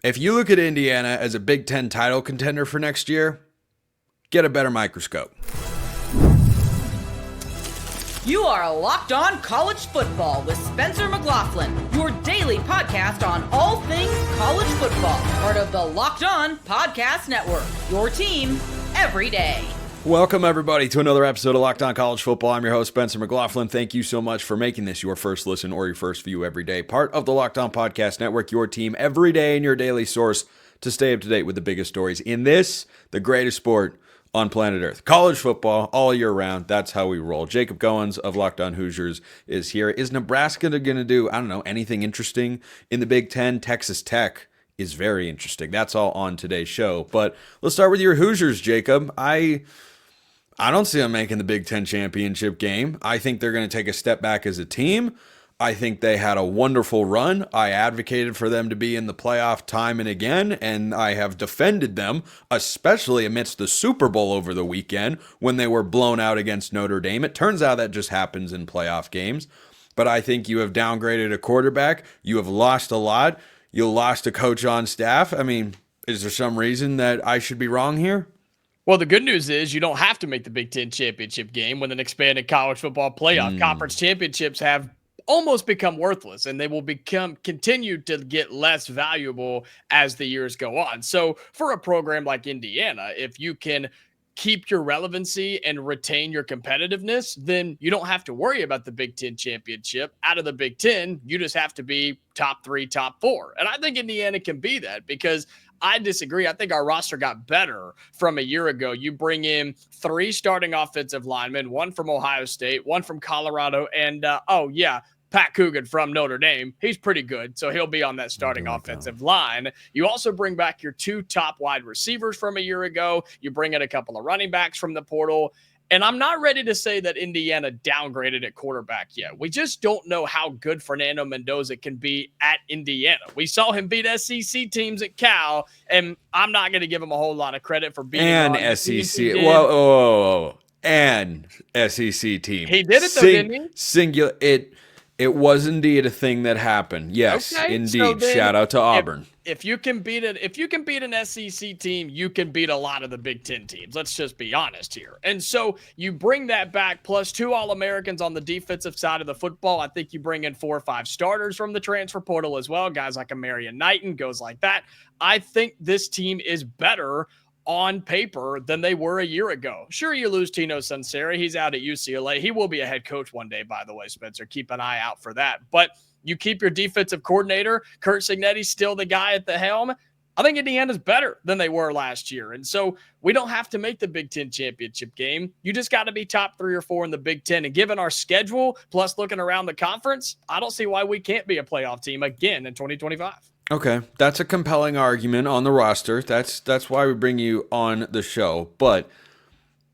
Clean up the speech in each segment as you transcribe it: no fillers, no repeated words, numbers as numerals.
If you look at Indiana as a Big Ten title contender for next year, get a better microscope. You are Locked On College Football with Spencer McLaughlin, your daily podcast on all things college football. Part of the Locked On Podcast Network, your team every day. Welcome, everybody, to another episode of Locked On College Football. I'm your host, Spencer McLaughlin. Thank you so much for making this your first listen or your first view every day. Part of the Locked On Podcast Network, your team every day and your daily source to stay up to date with the biggest stories in this, the greatest sport on planet Earth. College football all year round. That's how we roll. Jacob Goins of Locked On Hoosiers is here. Is Nebraska going to do, anything interesting in the Big Ten? Texas Tech is very interesting. That's all on today's show. But let's start with your Hoosiers, Jacob. I don't see them making the Big Ten championship game. I think they're going to take a step back as a team. I think they had a wonderful run. I advocated for them to be in the playoff time and again, and I have defended them, especially amidst the Super Bowl over the weekend when they were blown out against Notre Dame. It turns out that just happens in playoff games. But I think you have downgraded a quarterback. You have lost a lot. You lost a coach on staff. I mean, is there some reason that I should be wrong here? Well, the good news is you don't have to make the Big Ten championship game with an expanded college football playoff. Conference championships have almost become worthless, and they will continue to get less valuable as the years go on. So for a program like Indiana, if you can keep your relevancy and retain your competitiveness, then you don't have to worry about the Big Ten championship. Out of the Big Ten, you just have to be top 3, top 4. And I think Indiana can be that because I disagree. I think our roster got better from a year ago. You bring in 3 starting offensive linemen, 1 from Ohio State, 1 from Colorado, and Pat Coogan from Notre Dame. He's pretty good, so he'll be on that starting offensive line. You also bring back your 2 top wide receivers from a year ago. You bring in a couple of running backs from the portal. And I'm not ready to say that Indiana downgraded at quarterback yet. We just don't know how good Fernando Mendoza can be at Indiana. We saw him beat SEC teams at Cal, and I'm not going to give him a whole lot of credit for beating and SEC. Whoa. And SEC team. He did it though, didn't he? Singular. It was indeed a thing that happened. Yes, okay, indeed. So shout out to Auburn. If you can beat an SEC team, you can beat a lot of the Big Ten teams. Let's just be honest here. And so you bring that back, plus 2 All-Americans on the defensive side of the football. I think you bring in 4 or 5 starters from the transfer portal as well. Guys like Amarian Knighton, goes like that. I think this team is better on paper than they were a year ago. Sure, you lose Tino Sunseri. He's out at UCLA. He will be a head coach one day, by the way, Spencer. Keep an eye out for that. But you keep your defensive coordinator, Curt Cignetti, still the guy at the helm. I think Indiana's better than they were last year. And so we don't have to make the Big Ten championship game. You just got to be top 3 or 4 in the Big Ten. And given our schedule, plus looking around the conference, I don't see why we can't be a playoff team again in 2025. Okay, that's a compelling argument on the roster. That's why we bring you on the show. But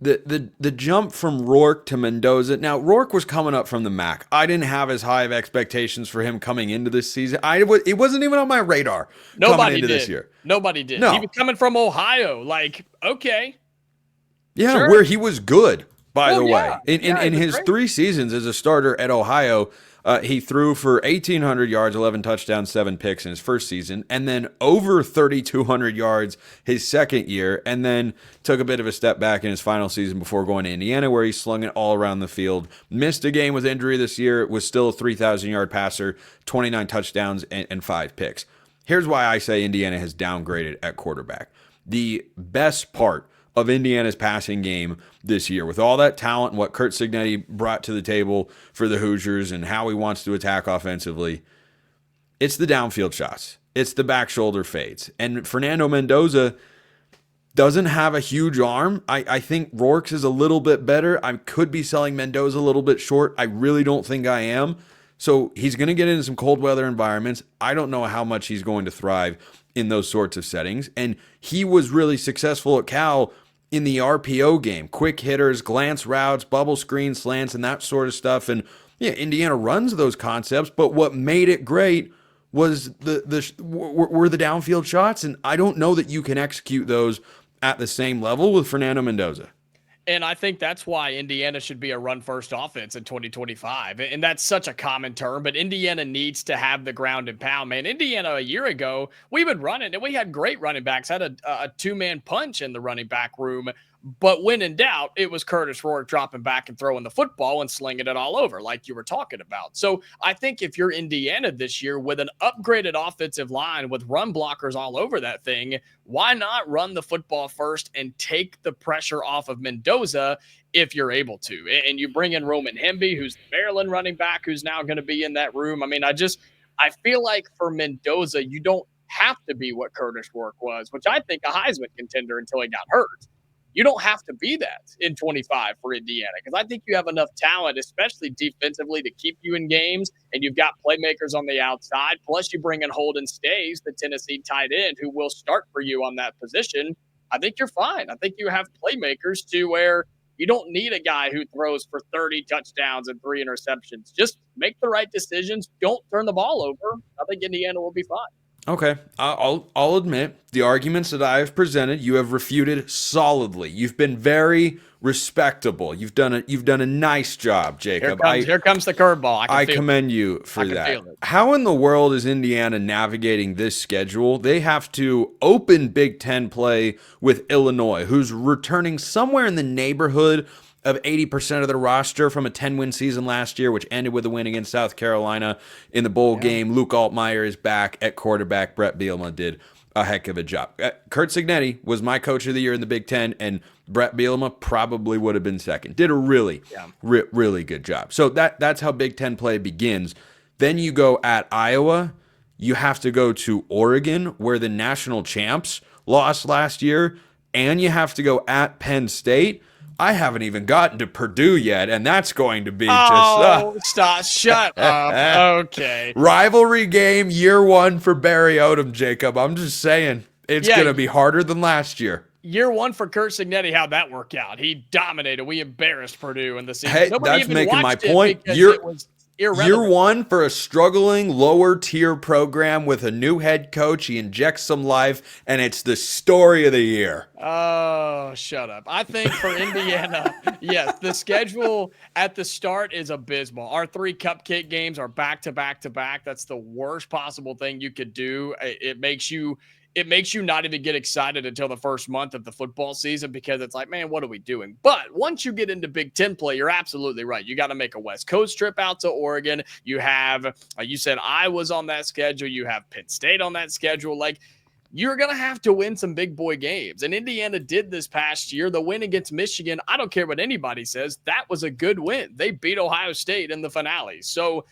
the jump from Rourke to Mendoza. Now, Rourke was coming up from the MAC. I didn't have as high of expectations for him coming into this season. It wasn't even on my radar. Nobody did this year. Nobody did. No. He was coming from Ohio. Like, okay. Yeah, sure. Where he was good, by the way. Yeah. In his great. 3 seasons as a starter at Ohio, he threw for 1,800 yards, 11 touchdowns, 7 picks in his first season, and then over 3,200 yards his second year, and then took a bit of a step back in his final season before going to Indiana, where he slung it all around the field. Missed a game with injury this year, was still a 3,000-yard passer, 29 touchdowns, and 5 picks. Here's why I say Indiana has downgraded at quarterback. The best part of Indiana's passing game this year, with all that talent and what Curt Cignetti brought to the table for the Hoosiers and how he wants to attack offensively, it's the downfield shots. It's the back shoulder fades. And Fernando Mendoza doesn't have a huge arm. I think Rourke's is a little bit better. I could be selling Mendoza a little bit short. I really don't think I am. So he's going to get into some cold weather environments. I don't know how much he's going to thrive in those sorts of settings. And he was really successful at Cal in the RPO game, quick hitters, glance routes, bubble screen slants, and that sort of stuff. And yeah, Indiana runs those concepts, but what made it great was were the downfield shots, and I don't know that you can execute those at the same level with Fernando Mendoza. And I think that's why Indiana should be a run-first offense in 2025. And that's such a common term, but Indiana needs to have the ground and pound, man. Indiana a year ago, we would run it, and we had great running backs, had a two-man punch in the running back room. But when in doubt, it was Curtis Rourke dropping back and throwing the football and slinging it all over like you were talking about. So I think if you're Indiana this year with an upgraded offensive line with run blockers all over that thing, why not run the football first and take the pressure off of Mendoza if you're able to? And you bring in Roman Hemby, who's the Maryland running back, who's now going to be in that room. I mean, I feel like for Mendoza, you don't have to be what Curtis Rourke was, which I think a Heisman contender until he got hurt. You don't have to be that in 25 for Indiana because I think you have enough talent, especially defensively, to keep you in games, and you've got playmakers on the outside. Plus, you bring in Holden Stays, the Tennessee tight end, who will start for you on that position. I think you're fine. I think you have playmakers to where you don't need a guy who throws for 30 touchdowns and 3 interceptions. Just make the right decisions. Don't turn the ball over. I think Indiana will be fine. Okay, I'll admit the arguments that I have presented, you have refuted solidly. You've been very respectable. You've done a nice job, Jacob. Here comes the curveball. I commend you for that. How in the world is Indiana navigating this schedule? They have to open Big Ten play with Illinois, who's returning somewhere in the neighborhood of 80% of the roster from a 10-win season last year, which ended with a win against South Carolina in the bowl game. Luke Altmaier is back at quarterback. Brett Bielema did a heck of a job. Curt Cignetti was my coach of the year in the Big Ten, and Brett Bielema probably would have been second. Did a really good job. So that's how Big Ten play begins. Then you go at Iowa. You have to go to Oregon, where the national champs lost last year, and you have to go at Penn State. I haven't even gotten to Purdue yet, and that's going to be stop. Shut up. Okay. Rivalry game year 1 for Barry Odom, Jacob. I'm just saying it's going to be harder than last year. Year 1 for Curt Cignetti, how'd that work out? He dominated. We embarrassed Purdue in the season. Hey, that's making my point. Year 1 for a struggling lower tier program with a new head coach. He injects some life, and it's the story of the year. Oh, shut up. I think for Indiana, yes, the schedule at the start is abysmal. Our 3 cupcake games are back to back to back. That's the worst possible thing you could do. It makes you not even get excited until the first month of the football season because it's like, man, what are we doing? But once you get into Big Ten play, you're absolutely right. You got to make a West Coast trip out to Oregon. You have, you said Iowa's on that schedule. You have Penn State on that schedule. Like, you're going to have to win some big boy games. And Indiana did this past year. The win against Michigan, I don't care what anybody says, that was a good win. They beat Ohio State in the finale. So,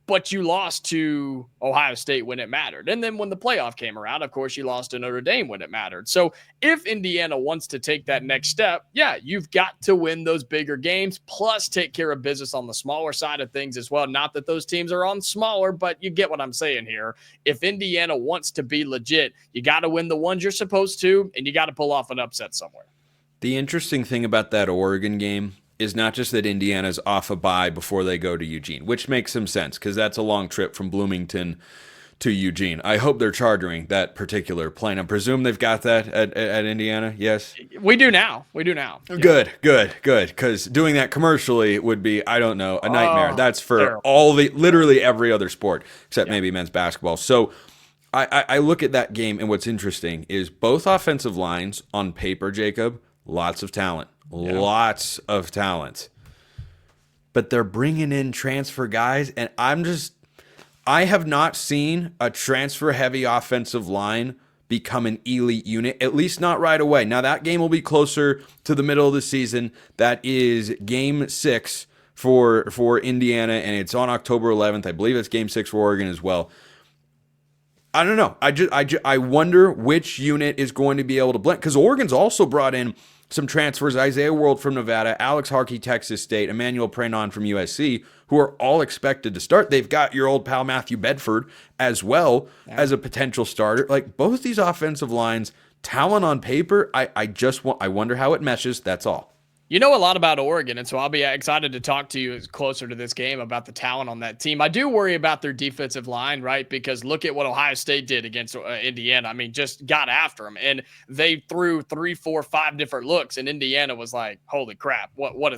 but you lost to Ohio State when it mattered. And then when the playoff came around, of course, you lost to Notre Dame when it mattered. So if Indiana wants to take that next step, you've got to win those bigger games, plus take care of business on the smaller side of things as well. Not that those teams are on smaller, but you get what I'm saying here. If Indiana wants to be legit, you got to win the ones you're supposed to, and you got to pull off an upset somewhere. The interesting thing about that Oregon game is not just that Indiana's off a bye before they go to Eugene, which makes some sense because that's a long trip from Bloomington to Eugene. I hope they're chartering that particular plane. I presume they've got that at Indiana, yes? We do now. Good, because doing that commercially would be, I don't know, a nightmare. That's for literally every other sport except maybe men's basketball. So I look at that game, and what's interesting is both offensive lines on paper, Jacob, lots of talent. Lots of talent. But they're bringing in transfer guys, and I have not seen a transfer-heavy offensive line become an elite unit, at least not right away. Now, that game will be closer to the middle of the season. That is Game 6 for Indiana, and it's on October 11th. I believe it's Game 6 for Oregon as well. I don't know. I wonder which unit is going to be able to blend, because Oregon's also brought in some transfers, Isaiah World from Nevada, Alex Harkey, Texas State, Emmanuel Prenon from USC, who are all expected to start. They've got your old pal Matthew Bedford as well as a potential starter. Like, both these offensive lines, talent on paper, I wonder how it meshes. That's all. You know a lot about Oregon, and so I'll be excited to talk to you closer to this game about the talent on that team. I do worry about their defensive line, right? Because look at what Ohio State did against Indiana. I mean, just got after them, and they threw 3, 4, 5 different looks, and Indiana was like, "Holy crap! What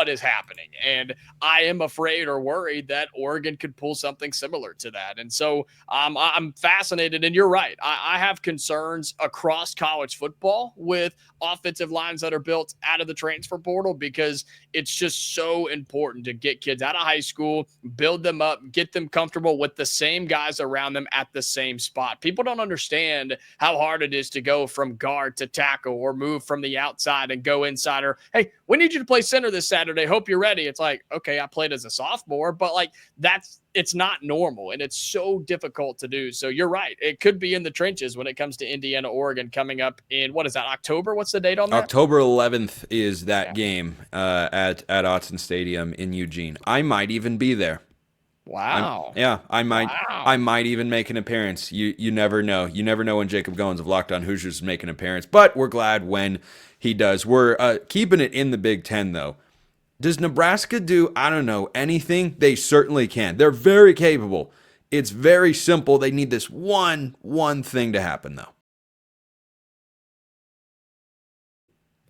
is happening?" And I am afraid or worried that Oregon could pull something similar to that. And so I'm fascinated. And you're right. I have concerns across college football with offensive lines that are built out of the transfer portal, because it's just so important to get kids out of high school, build them up, get them comfortable with the same guys around them at the same spot. People don't understand how hard it is to go from guard to tackle or move from the outside and go inside, or, hey, we need you to play center this Saturday. Hope you're ready. It's like, okay, I played as a sophomore, but like it's not normal, and it's so difficult to do. So you're right. It could be in the trenches when it comes to Indiana, Oregon coming up in, what is that, October? What's the date on that? October 11th is that game at Autzen Stadium in Eugene. I might even be there. Wow. I might even make an appearance. You never know. You never know when Jacob Goins of Locked On Hoosiers is making an appearance, but we're glad when he does. We're keeping it in the Big Ten, though. Does Nebraska do, I don't know, anything? They certainly can. They're very capable. It's very simple. They need this one thing to happen, though.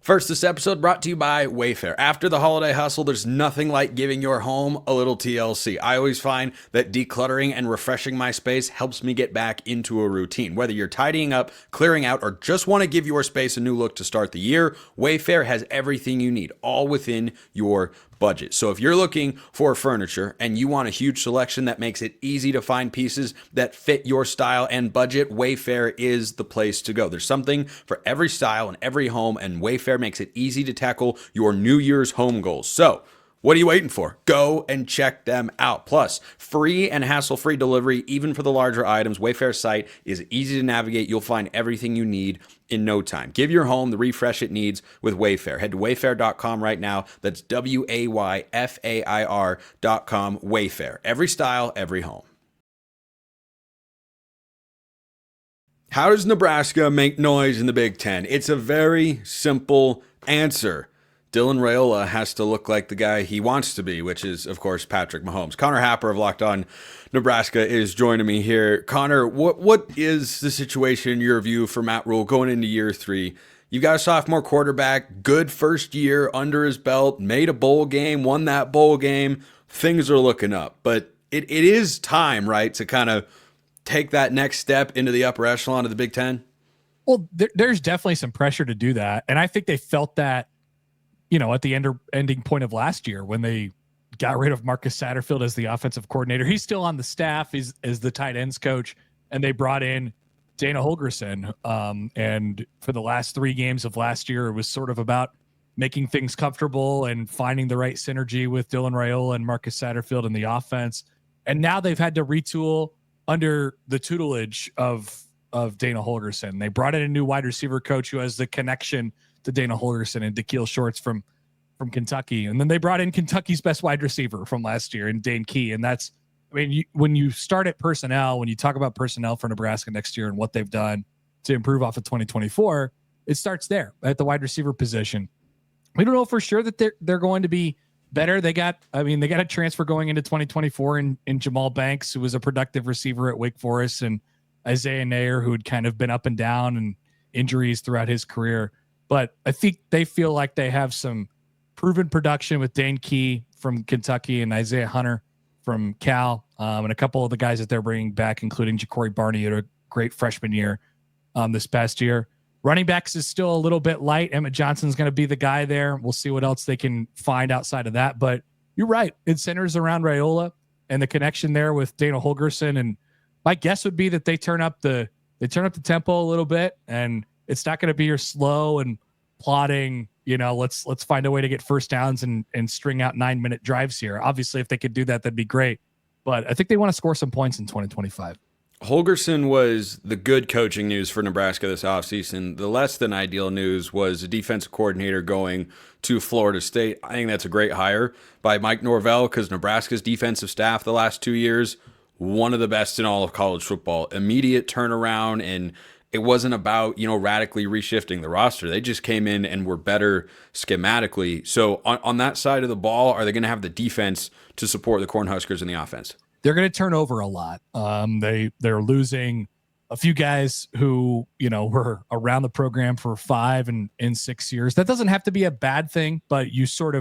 First, this episode brought to you by Wayfair. After the holiday hustle, there's nothing like giving your home a little TLC. I always find that decluttering and refreshing my space helps me get back into a routine. Whether you're tidying up, clearing out, or just want to give your space a new look to start the year, Wayfair has everything you need, all within your budget. So if you're looking for furniture and you want a huge selection that makes it easy to find pieces that fit your style and budget, Wayfair is the place to go. There's something for every style and every home, and Wayfair makes it easy to tackle your New Year's home goals. So what are you waiting for? Go and check them out. Plus, free and hassle-free delivery, even for the larger items. Wayfair's site is easy to navigate. You'll find everything you need in no time. Give your home the refresh it needs with Wayfair. Head to wayfair.com right now. That's WAYFAIR.com. Wayfair. Every style, every home. How does Nebraska make noise in the Big Ten? It's a very simple answer. Dylan Raiola has to look like the guy he wants to be, which is, of course, Patrick Mahomes. Conner Happer of Locked On Nebraska is joining me here. Conner, what is the situation in your view for Matt Rule going into year 3? You've got a sophomore quarterback, good first year under his belt, made a bowl game, won that bowl game. Things are looking up, but it is time, right, to kind of take that next step into the upper echelon of the Big Ten? Well, there's definitely some pressure to do that, and I think they felt that, at the ending point of last year when they got rid of Marcus Satterfield as the offensive coordinator. He's still on the staff as the tight ends coach, and they brought in Dana Holgorsen. And for the last 3 games of last year, it was sort of about making things comfortable and finding the right synergy with Dylan Raiola and Marcus Satterfield in the offense. And now they've had to retool under the tutelage of Dana Holgorsen. They brought in a new wide receiver coach who has the connection to Dana Holgorsen and Da'Keel Shorts from Kentucky. And then they brought in Kentucky's best wide receiver from last year in Dane Key. And that's, when you start at personnel, when you talk about personnel for Nebraska next year and what they've done to improve off of 2024, it starts there at the wide receiver position. We don't know for sure that they're going to be better. They got a transfer going into 2024 in Jamal Banks, who was a productive receiver at Wake Forest, and Isaiah Nair, who had kind of been up and down and injuries throughout his career. But I think they feel like they have some proven production with Dane Key from Kentucky and Isaiah Hunter from Cal, and a couple of the guys that they're bringing back, including Ja'Cory Barney, had a great freshman year this past year. Running backs is still a little bit light. Emmett Johnson's going to be the guy there. We'll see what else they can find outside of that. But you're right. It centers around Raiola and the connection there with Dana Holgorsen. And my guess would be that they turn up the tempo a little bit, and it's not going to be your slow and plodding, let's find a way to get first downs and string out 9-minute drives here. Obviously, if they could do that, that'd be great. But I think they want to score some points in 2025. Holgorsen was the good coaching news for Nebraska this offseason. The less than ideal news was a defensive coordinator going to Florida State. I think that's a great hire by Mike Norvell, because Nebraska's defensive staff the last 2 years, one of the best in all of college football. Immediate turnaround and it wasn't about, radically reshifting the roster. They just came in and were better schematically. So on that side of the ball, are they going to have the defense to support the Cornhuskers in the offense? They're going to turn over a lot. They're losing a few guys who, were around the program for 5 and 6 years. That doesn't have to be a bad thing, but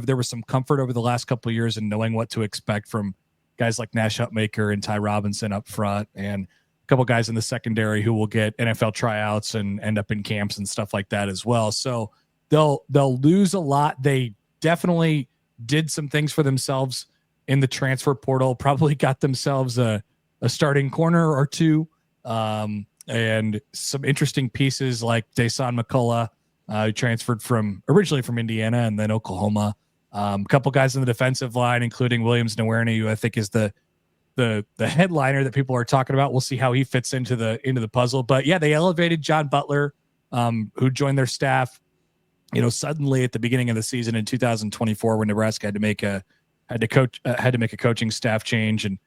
there was some comfort over the last couple of years in knowing what to expect from guys like Nash Hutmaker and Ty Robinson up front, and a couple guys in the secondary who will get NFL tryouts and end up in camps and stuff like that as well. So they'll lose a lot. They definitely did some things for themselves in the transfer portal, probably got themselves a starting corner or two. And some interesting pieces like Dasan McCullough, who transferred originally from Indiana and then Oklahoma. A couple guys in the defensive line, including Williams Nwaneri, who I think is the headliner that people are talking about. We'll see how he fits into the puzzle. But yeah, they elevated John Butler, who joined their staff, suddenly at the beginning of the season in 2024 when Nebraska had to make a coaching staff change, and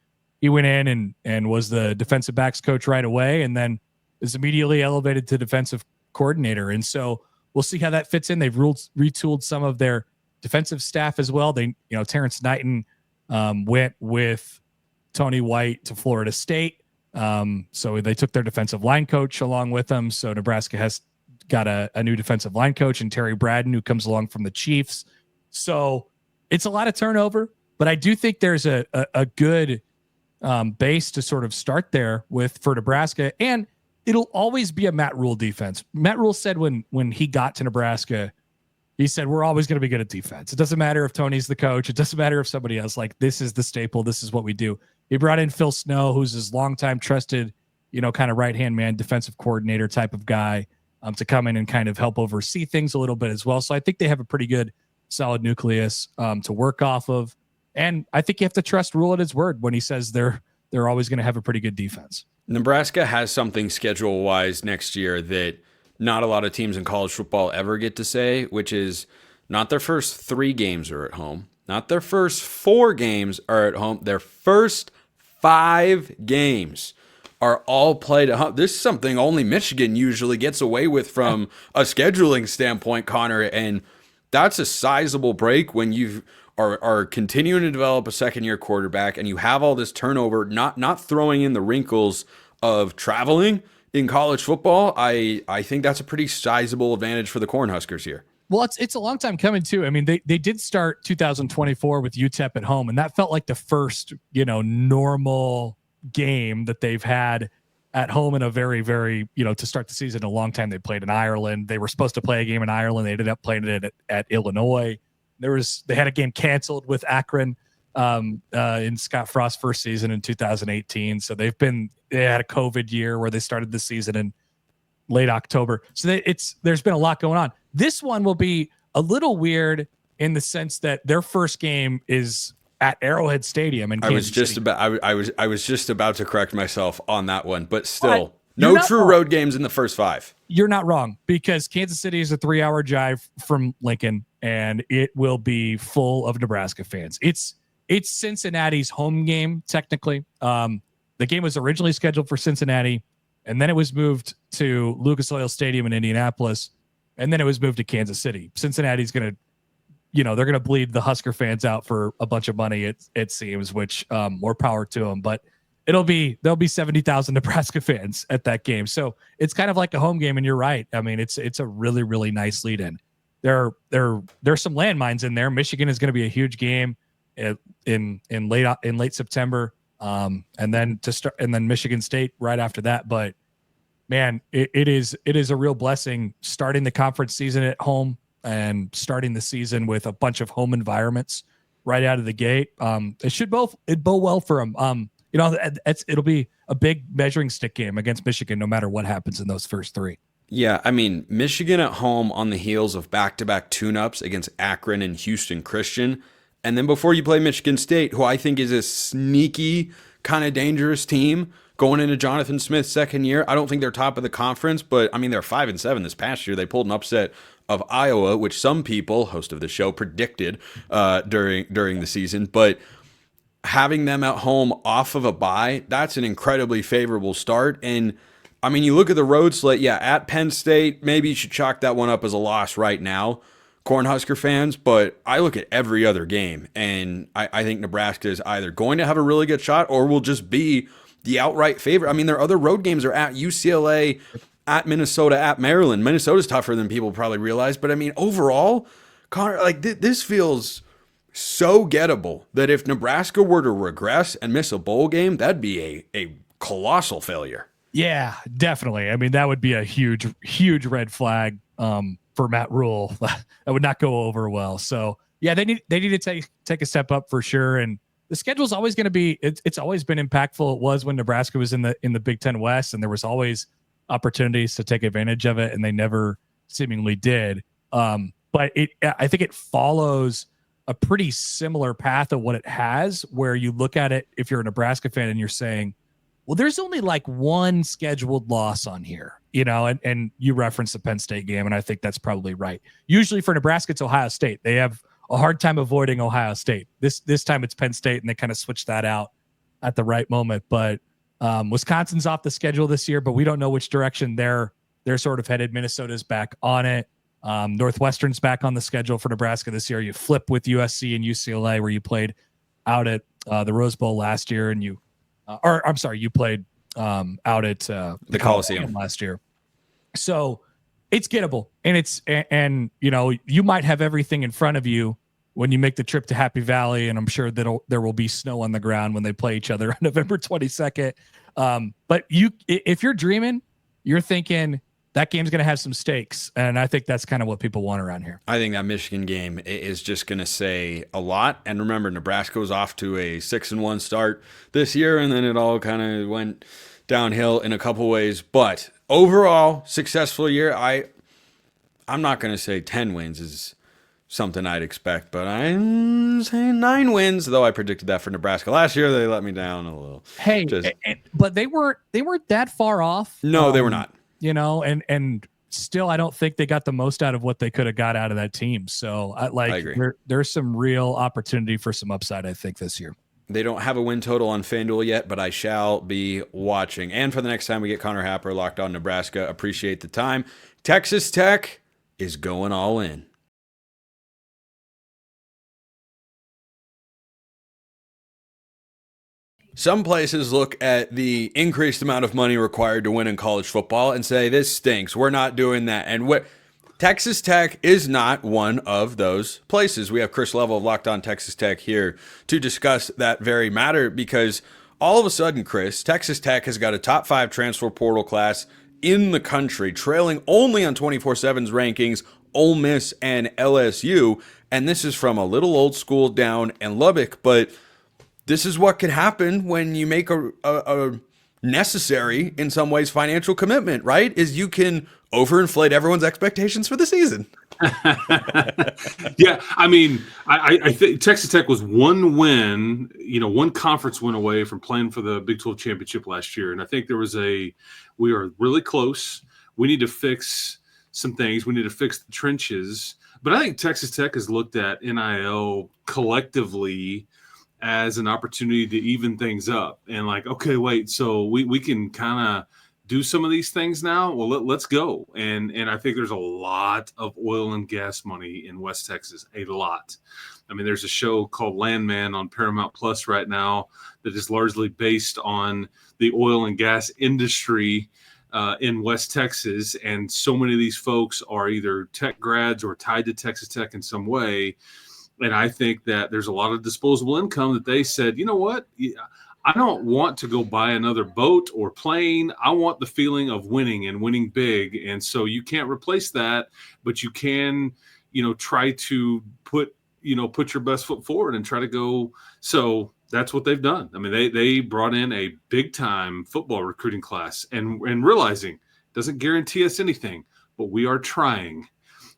he went in and was the defensive backs coach right away, and then is immediately elevated to defensive coordinator. And so we'll see how that fits in. They've retooled some of their defensive staff as well. They, Terrence Knighton went with Tony White to Florida State. So they took their defensive line coach along with them. So Nebraska has got a new defensive line coach, and Terry Braden, who comes along from the Chiefs. So it's a lot of turnover, but I do think there's a good base to sort of start there for Nebraska, and it'll always be a Matt Rule defense. Matt Rule said when he got to Nebraska, he said, we're always going to be good at defense. It doesn't matter if Tony's the coach. It doesn't matter if somebody else. Like, this is the staple. This is what we do. He brought in Phil Snow, who's his longtime trusted, kind of right-hand man, defensive coordinator type of guy, to come in and kind of help oversee things a little bit as well. So I think they have a pretty good, solid nucleus to work off of. And I think you have to trust Rule at his word when he says they're always going to have a pretty good defense. Nebraska has something schedule-wise next year that not a lot of teams in college football ever get to say, which is not their first 3 games are at home. Not their first 4 games are at home. Their first 5 games are all played at home. This is something only Michigan usually gets away with from a scheduling standpoint, Connor, and that's a sizable break when you are continuing to develop a second-year quarterback and you have all this turnover, not throwing in the wrinkles of traveling in college football. I think that's a pretty sizable advantage for the Cornhuskers here. Well, it's a long time coming too. I mean, they did start 2024 with UTEP at home, and that felt like the first, normal game that they've had at home in a very, very, to start the season in a long time. They played in Ireland. They were supposed to play a game in Ireland. They ended up playing it at Illinois. They had a game canceled with Akron in Scott Frost's first season in 2018. So they had a COVID year where they started the season in late October. So there's been a lot going on. This one will be a little weird in the sense that their first game is at Arrowhead Stadium in Kansas City. I was just about to correct myself on that one, but still, no true road games in the first 5. You're not wrong, because Kansas City is a 3-hour drive from Lincoln, and it will be full of Nebraska fans. It's Cincinnati's home game, technically. The game was originally scheduled for Cincinnati, and then it was moved to Lucas Oil Stadium in Indianapolis, and then it was moved to Kansas City. Cincinnati's going to, they're going to bleed the Husker fans out for a bunch of money, it seems, which more power to them. But there'll be 70,000 Nebraska fans at that game. So it's kind of like a home game, and you're right. I mean, it's a really, really nice lead in. There's some landmines in there. Michigan is going to be a huge game in late September. And then Michigan State right after that. But man, it is a real blessing starting the conference season at home and starting the season with a bunch of home environments right out of the gate. It bode well for them. It'll be a big measuring stick game against Michigan, no matter what happens in those first 3. Yeah, I mean, Michigan at home on the heels of back-to-back tune-ups against Akron and Houston Christian. And then before you play Michigan State, who I think is a sneaky, kind of dangerous team going into Jonathan Smith's second year. I don't think they're top of the conference, but I mean, they're 5-7 this past year. They pulled an upset of Iowa, which some people, host of the show, predicted during the season. But having them at home off of a bye, that's an incredibly favorable start. And I mean, you look at the road slate, yeah, at Penn State, maybe you should chalk that one up as a loss right now, Cornhusker fans, but I look at every other game, and I think Nebraska is either going to have a really good shot or will just be the outright favorite. I mean, their other road games are at UCLA, at Minnesota, at Maryland. Minnesota's tougher than people probably realize, but I mean, overall, Connor, like this feels so gettable that if Nebraska were to regress and miss a bowl game, that'd be a colossal failure. Yeah, definitely. I mean, that would be a huge red flag for Matt Rule. That would not go over well. So yeah, they need to take a step up for sure. And the schedule's always going to be, it's always been impactful. It was when Nebraska was in the Big Ten West, and there was always opportunities to take advantage of it, and they never seemingly did. But I think it follows a pretty similar path of what it has, where you look at it, if you're a Nebraska fan and you're saying, well, there's only like one scheduled loss on here, and you reference the Penn State game, and I think that's probably right. Usually for Nebraska, it's Ohio State. They have a hard time avoiding Ohio State. This time it's Penn State, and they kind of switched that out at the right moment. But Wisconsin's off the schedule this year, but we don't know which direction they're sort of headed. Minnesota's back on it. Northwestern's back on the schedule for Nebraska this year. You flip with USC and UCLA, where you played out at the Rose Bowl last year, and you played out at the Coliseum last year. So it's gettable, and you might have everything in front of you when you make the trip to Happy Valley, and I'm sure that there will be snow on the ground when they play each other on November 22nd. But if you're dreaming, you're thinking that game's going to have some stakes, and I think that's kind of what people want around here. I think that Michigan game is just going to say a lot. And remember, Nebraska was off to a 6-1 start this year, and then it all kind of went downhill in a couple ways. But overall, successful year. I'm not going to say 10 wins is something I'd expect, but I'm saying 9 wins, though I predicted that for Nebraska last year. They let me down a little. Hey, but they weren't that far off. No, they were not. And still, I don't think they got the most out of what they could have got out of that team. So I agree. There's some real opportunity for some upside, I think, this year. They don't have a win total on FanDuel yet, but I shall be watching. And for the next time we get Conner Happer, Locked On Nebraska, appreciate the time. Texas Tech is going all in. Some places look at the increased amount of money required to win in college football and say, this stinks. We're not doing that. And Texas Tech is not one of those places. We have Chris Level of Locked On Texas Tech here to discuss that very matter, because all of a sudden, Chris, Texas Tech has got a top 5 transfer portal class in the country, trailing only on 24/7's rankings Ole Miss and LSU. And this is from a little old school down in Lubbock, but this is what could happen when you make a necessary, in some ways, financial commitment, right? Is you can overinflate everyone's expectations for the season. Yeah, I mean, I think Texas Tech was one win, one conference win away from playing for the Big 12 championship last year. And I think we are really close. We need to fix some things. We need to fix the trenches. But I think Texas Tech has looked at NIL collectively as an opportunity to even things up, and like, okay, wait, so we can kind of do some of these things now. Well, let's go. And I think there's a lot of oil and gas money in West Texas, a lot. I mean, there's a show called Landman on Paramount Plus right now that is largely based on the oil and gas industry in West Texas. And so many of these folks are either tech grads or tied to Texas Tech in some way. And I think that there's a lot of disposable income that they said, you know what? I don't want to go buy another boat or plane. I want the feeling of winning and winning big. And so you can't replace that, but you can, try to put your best foot forward and try to go. So that's what they've done. I mean, they brought in a big time football recruiting class and realizing it doesn't guarantee us anything, but we are trying.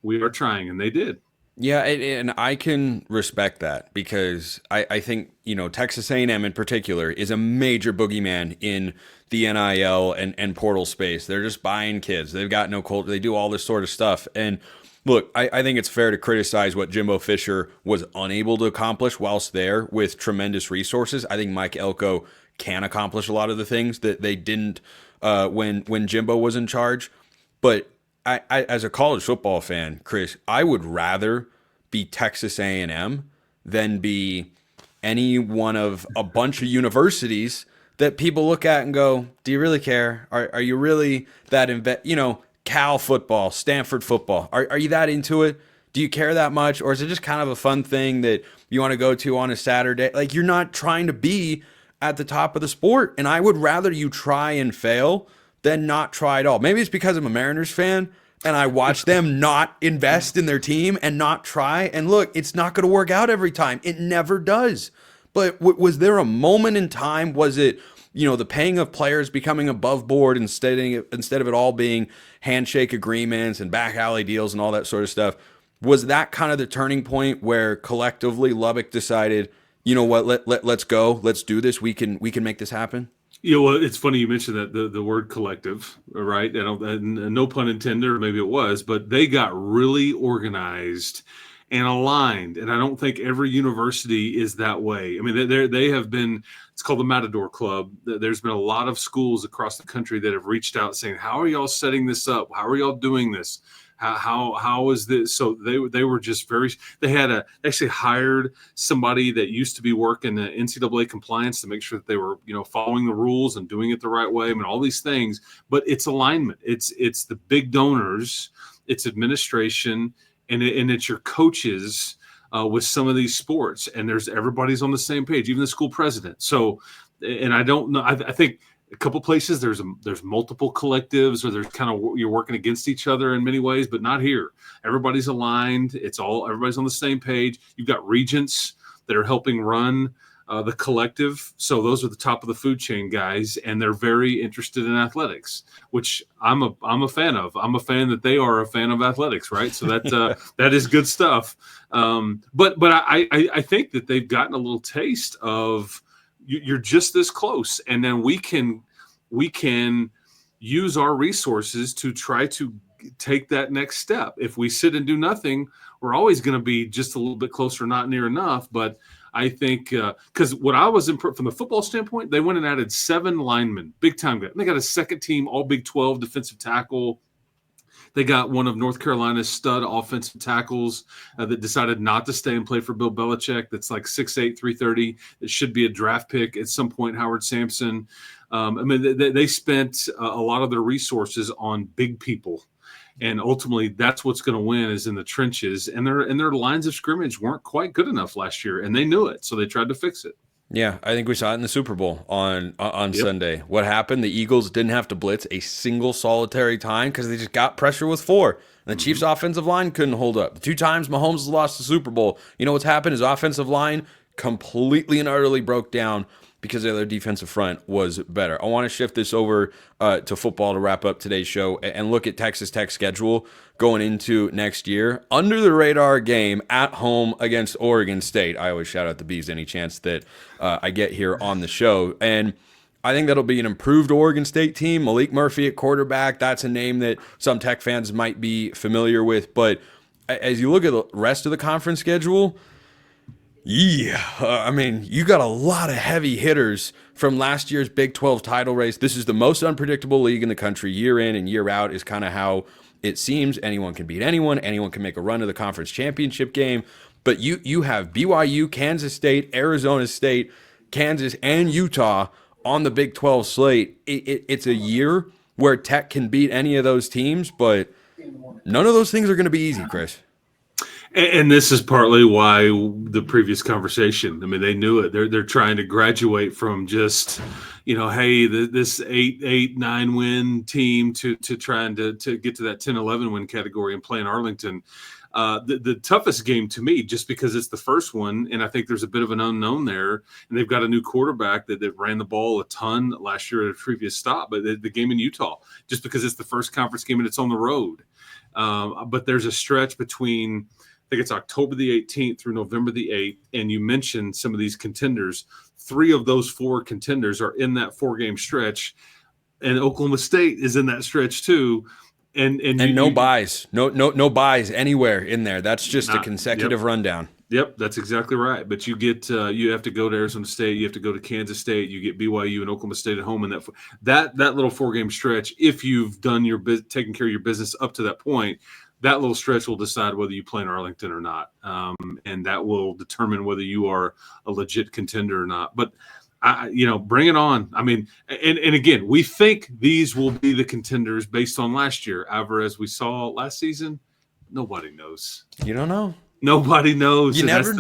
And they did. Yeah, and I can respect that, because I think, Texas A&M in particular is a major boogeyman in the NIL and portal space. They're just buying kids. They've got no culture. They do all this sort of stuff. And look, I think it's fair to criticize what Jimbo Fisher was unable to accomplish whilst there with tremendous resources. I think Mike Elko can accomplish a lot of the things that they didn't when Jimbo was in charge. But I, as a college football fan, Chris, I would rather be Texas A&M than be any one of a bunch of universities that people look at and go, do you really care? Are you really that Cal football, Stanford football, are you that into it? Do you care that much? Or is it just kind of a fun thing that you want to go to on a Saturday? Like, you're not trying to be at the top of the sport. And I would rather you try and fail than not try at all. Maybe it's because I'm a Mariners fan and I watch them not invest in their team and not try. And look, it's not going to work out every time. It never does. But was there a moment in time? Was it, the paying of players becoming above board instead of it all being handshake agreements and back alley deals and all that sort of stuff? Was that kind of the turning point where collectively Lubbock decided, you know what, let's go, let's do this, we can make this happen? Well, it's funny you mentioned that the word collective, right? And no pun intended, or maybe it was, but they got really organized and aligned. And I don't think every university is that way. I mean, they have been, it's called the Matador Club. There's been a lot of schools across the country that have reached out saying, how are y'all setting this up? How are y'all doing this? How is this? So they were just they actually hired somebody that used to be working the NCAA compliance to make sure that they were, following the rules and doing it the right way. I mean, all these things, but it's alignment. It's the big donors, it's administration, and it's your coaches with some of these sports. And everybody's on the same page, even the school president. So, and I don't know, I think a couple places there's multiple collectives, or there's kind of, you're working against each other in many ways, but not here. Everybody's aligned. Everybody's on the same page. You've got regents that are helping run the collective. So those are the top of the food chain guys, and they're very interested in athletics, which I'm a fan of. I'm a fan that they are a fan of athletics, right? So that is good stuff. But I think that they've gotten a little taste of, you're just this close, and then we can use our resources to try to take that next step. If we sit and do nothing, we're always going to be just a little bit closer, not near enough. But I think because what I was from the football standpoint, they went and added 7 linemen, big time guys. They got a second team All Big 12 defensive tackle. They got one of North Carolina's stud offensive tackles that decided not to stay and play for Bill Belichick. That's like 6'8", 330. It should be a draft pick at some point, Howard Sampson. They spent a lot of their resources on big people. And ultimately, that's what's going to win, is in the trenches. And their lines of scrimmage weren't quite good enough last year, and they knew it, so they tried to fix it. Yeah, I think we saw it in the Super Bowl on Sunday. What happened? The Eagles didn't have to blitz a single solitary time because they just got pressure with 4. And the Chiefs' offensive line couldn't hold up. The 2 times Mahomes has lost the Super Bowl, you know what's happened? His offensive line completely and utterly broke down because their defensive front was better. I want to shift this over to football to wrap up today's show and look at Texas Tech's schedule going into next year. Under the radar game at home against Oregon State. I always shout out the Bees any chance that I get here on the show. And I think that'll be an improved Oregon State team. Malik Murphy at quarterback, that's a name that some Tech fans might be familiar with. But as you look at the rest of the conference schedule, you got a lot of heavy hitters from last year's Big 12 title race. This is the most unpredictable league in the country. Year in and year out is kind of how it seems. Anyone can beat anyone. Anyone can make a run to the conference championship game. But you have BYU, Kansas State, Arizona State, Kansas, and Utah on the Big 12 slate. It's a year where Tech can beat any of those teams, but none of those things are going to be easy, Chris. And this is partly why the previous conversation. I mean, they knew it. They're trying to graduate from just, hey, this 8-9 win team to trying to get to that 10-11 win category and play in Arlington. The toughest game to me, just because it's the first one, and I think there's a bit of an unknown there, and they've got a new quarterback that ran the ball a ton last year at a previous stop, but the game in Utah, just because it's the first conference game and it's on the road. But there's a stretch between, I think it's October the 18th through November the 8th, and you mentioned some of these contenders. 3 of those 4 contenders are in that 4-game stretch, and Oklahoma State is in that stretch too. And no buys, no buys anywhere in there. That's just a consecutive rundown. Yep, that's exactly right. But you get you have to go to Arizona State, you have to go to Kansas State, you get BYU and Oklahoma State at home in that little 4-game stretch. If you've done taken care of your business up to that point, that little stretch will decide whether you play in Arlington or not, and that will determine whether you are a legit contender or not. But bring it on. I mean, and again, we think these will be the contenders based on last year. However, as we saw last season, nobody knows. You don't know. Nobody knows. You never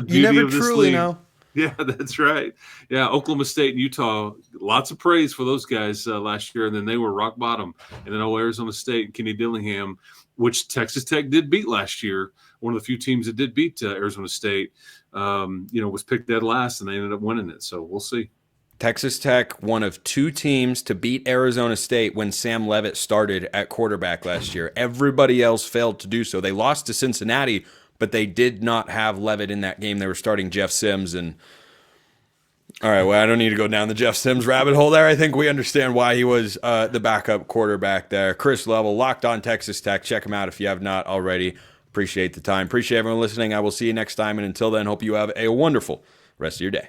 truly know. Yeah, that's right. Yeah, Oklahoma State and Utah, lots of praise for those guys last year, and then they were rock bottom. And then Arizona State and Kenny Dillingham, which Texas Tech did beat last year, one of the few teams that did beat Arizona State, was picked dead last, and they ended up winning it. So we'll see. Texas Tech, one of 2 teams to beat Arizona State when Sam Leavitt started at quarterback last year. Everybody else failed to do so. They lost to Cincinnati, but they did not have Leavitt in that game. They were starting Jeff Sims. And all right, well, I don't need to go down the Jeff Sims rabbit hole there. I think we understand why he was the backup quarterback there. Chris Level, Locked On Texas Tech. Check him out if you have not already. Appreciate the time. Appreciate everyone listening. I will see you next time. And until then, hope you have a wonderful rest of your day.